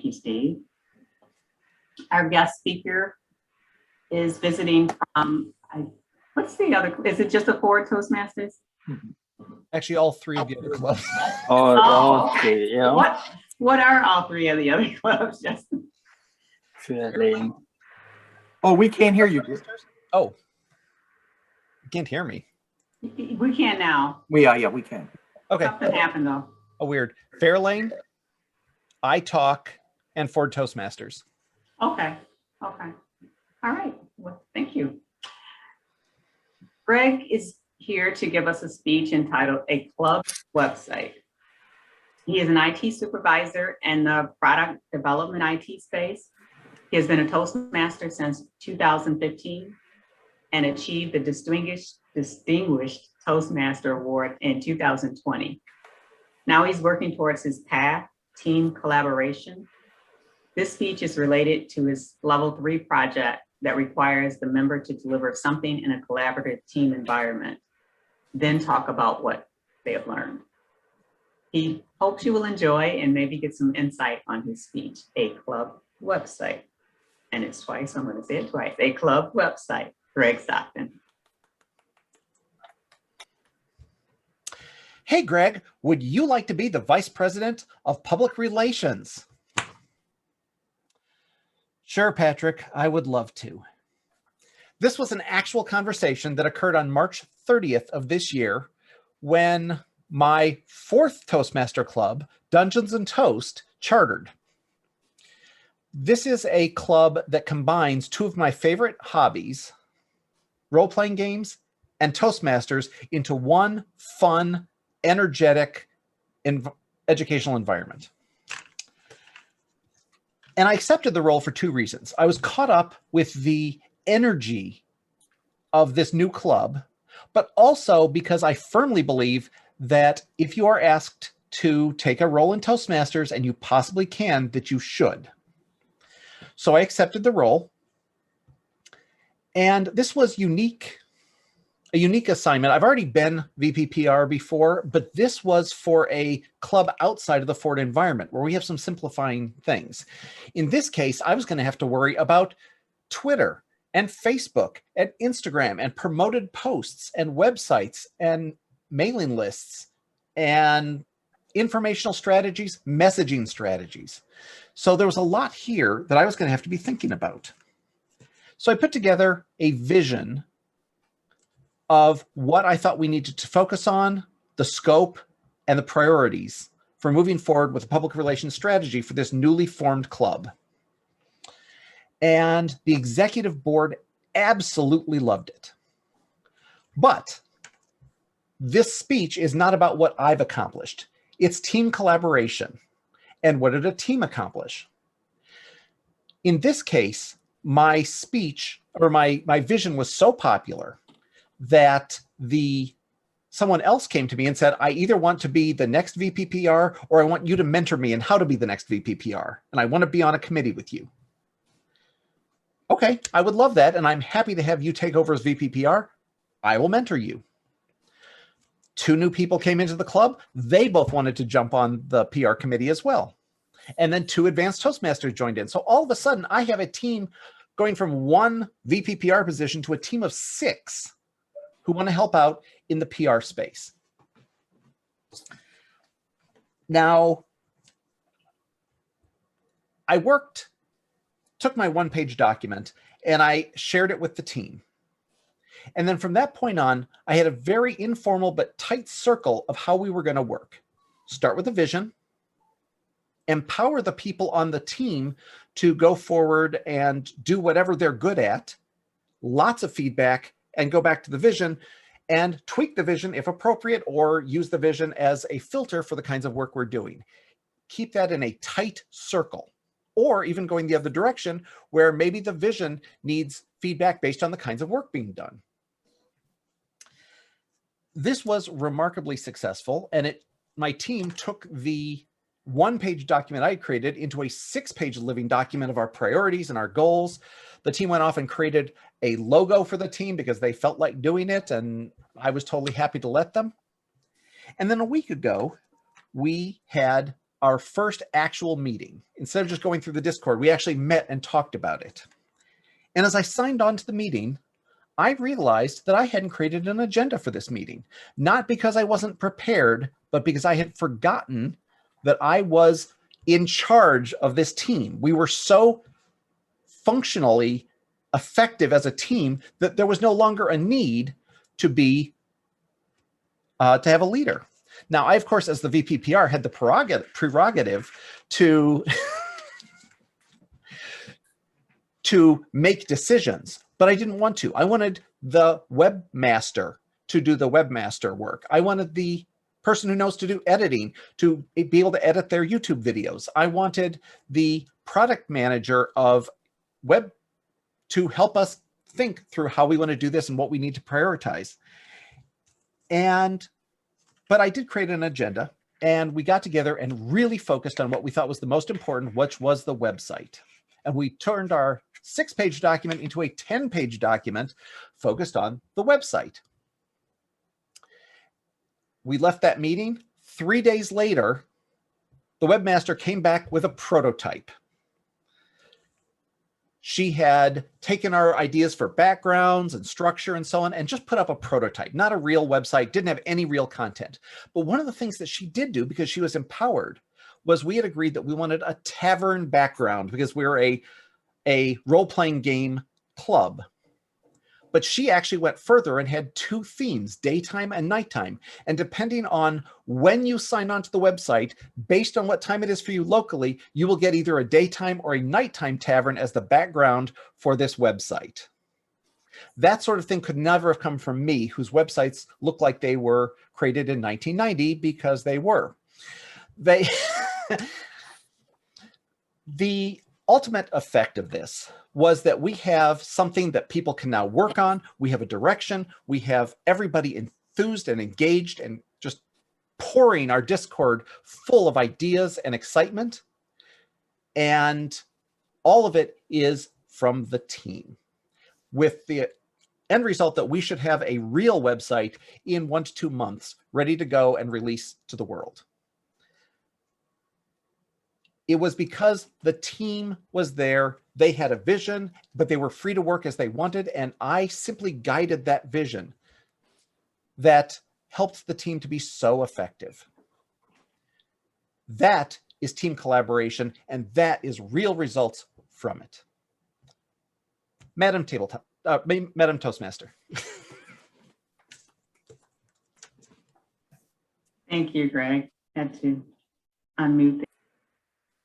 Thank you, Steve. Our guest speaker is visiting from, what's the other, is it just the 4 Toastmasters? Actually, all 3 of the other clubs. All three, yeah. What are all 3 of the other clubs, Justin? Feeling. Oh, we can't hear you. Oh, you can't hear me. We can now. Yeah, we can. Okay. Something happened though. Oh, weird. Fairlane, I Talk, and Ford Toastmasters. Okay. All right. Well, thank you. Greg is here to give us a speech entitled A Club Website. He is an IT supervisor in the product development IT space. He has been a Toastmaster since 2015 and achieved the Distinguished Toastmaster Award in 2020. Now he's working towards his path, team collaboration. This speech is related to his level 3 project that requires the member to deliver something in a collaborative team environment, then talk about what they have learned. He hopes you will enjoy and maybe get some insight on his speech, A Club Website. And it's twice, I'm gonna say it twice, A Club Website, Greg Stockton. Hey, Greg, would you like to be the Vice President of Public Relations? Sure, Patrick, I would love to. This was an actual conversation that occurred on March 30th of this year when my 4th Toastmaster Club, Dungeons and Toast, chartered. This is a club that combines 2 of my favorite hobbies, role-playing games and Toastmasters, into one fun, energetic, educational environment. And I accepted the role for 2 reasons. I was caught up with the energy of this new club, but also because I firmly believe that if you are asked to take a role in Toastmasters, and you possibly can, that you should. So I accepted the role. And this was a unique assignment. I've already been VPPR before, but this was for a club outside of the Ford environment where we have some simplifying things. In this case, I was going to have to worry about Twitter and Facebook and Instagram and promoted posts and websites and mailing lists and informational strategies, messaging strategies. So there was a lot here that I was going to have to be thinking about. So I put together a vision of what I thought we needed to focus on, the scope, and the priorities for moving forward with a public relations strategy for this newly formed club. And the executive board absolutely loved it. But this speech is not about what I've accomplished. It's team collaboration. And what did a team accomplish? In this case, my speech or my vision was so popular that someone else came to me and said, I either want to be the next VPPR or I want you to mentor me in how to be the next VPPR. And I want to be on a committee with you. Okay, I would love that. And I'm happy to have you take over as VPPR. I will mentor you. 2 new people came into the club. They both wanted to jump on the PR committee as well. And then 2 advanced Toastmasters joined in. So all of a sudden I have a team going from 1 VPPR position to a team of 6 who want to help out in the PR space. Now, I took my 1-page document and I shared it with the team. And then from that point on, I had a very informal but tight circle of how we were going to work. Start with a vision, empower the people on the team to go forward and do whatever they're good at, lots of feedback, and go back to the vision and tweak the vision if appropriate, or use the vision as a filter for the kinds of work we're doing. Keep that in a tight circle, or even going the other direction where maybe the vision needs feedback based on the kinds of work being done. This was remarkably successful, and my team took the 1-page document I created into a 6-page living document of our priorities and our goals. The team went off and created a logo for the team because they felt like doing it, and I was totally happy to let them. And then a week ago, we had our first actual meeting. Instead of just going through the Discord, we actually met and talked about it. And as I signed on to the meeting, I realized that I hadn't created an agenda for this meeting, not because I wasn't prepared, but because I had forgotten that I was in charge of this team. We were so functionally effective as a team that there was no longer a need to be to have a leader. Now, I, of course, as the VPPR, had the prerogative to to make decisions, but I didn't want to. I wanted the webmaster to do the webmaster work. I wanted the person who knows to do editing to be able to edit their YouTube videos. I wanted the product manager of web to help us think through how we want to do this and what we need to prioritize. But I did create an agenda, and we got together and really focused on what we thought was the most important, which was the website. And we turned our 6-page document into a 10-page document focused on the website. We left that meeting. 3 days later, the webmaster came back with a prototype. She had taken our ideas for backgrounds and structure and so on and just put up a prototype, not a real website, didn't have any real content. But one of the things that she did do, because she was empowered, was we had agreed that we wanted a tavern background because we were a role-playing game club. But she actually went further and had 2 themes, daytime and nighttime. And depending on when you sign on to the website, based on what time it is for you locally, you will get either a daytime or a nighttime tavern as the background for this website. That sort of thing could never have come from me, whose websites look like they were created in 1990, because they were. The ultimate effect of this was that we have something that people can now work on. We have a direction. We have everybody enthused and engaged and just pouring our Discord full of ideas and excitement. And all of it is from the team, with the end result that we should have a real website in 1 to 2 months, ready to go and release to the world. It was because the team was there. They had a vision, but they were free to work as they wanted. And I simply guided that vision that helped the team to be so effective. That is team collaboration, and that is real results from it. Madam Toastmaster. Thank you, Greg. Had to unmute.